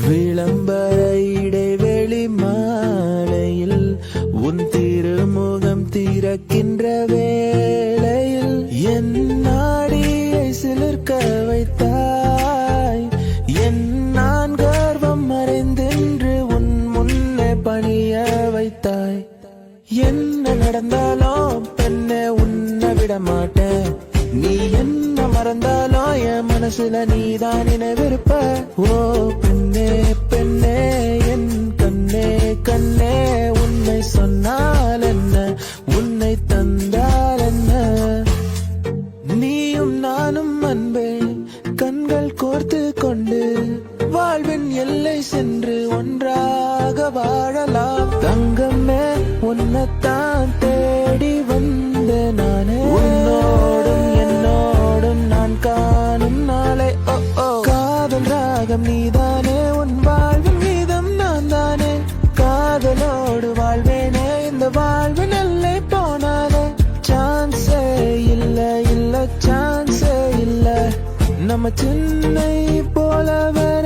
விளம்பர இடைவெளி மாலையில் உன் திருமுகம் திறக்கின்ற வேளையில் என் நாடியை சிலிர்க்க வைத்தாய். என் நான் கர்வம் மறைந்தென்று உன் முன்னே பணிய வைத்தாய். என்ன நடந்தாலும் பெண்ணே உன்னை விட மாட்டேன். நீ என்ன மறந்தாலும் என் மனசுல நீதான் நினைவிருப்ப. ஓ பெண்ணே பெண்ணே என் கண்ணே கண்ணே உன்னை சொன்னால் என்ன உன்னை தந்தால் என்ன. நீயும் நானும் அன்பே கண்கள் கோர்த்து கொண்டு வாழ்வின் எல்லை சென்று ஒன்றாக வாழலாம். தங்கமே உன்னைத்தான் தேடி வந்த நானே. உன்னோடும் என்னோடும் நான் காணும் நாளை ஓ ஓ. காதல் ராகம் நீதானே உன் வாழ்வின் மீதம் நான் தானே. காதலோடு வாழ்வேனே இந்த வாழ்வின் எல்லை போனாலே. சான்ஸே இல்ல இல்ல சான்ஸே இல்ல நம்ம சின்னை போல வேற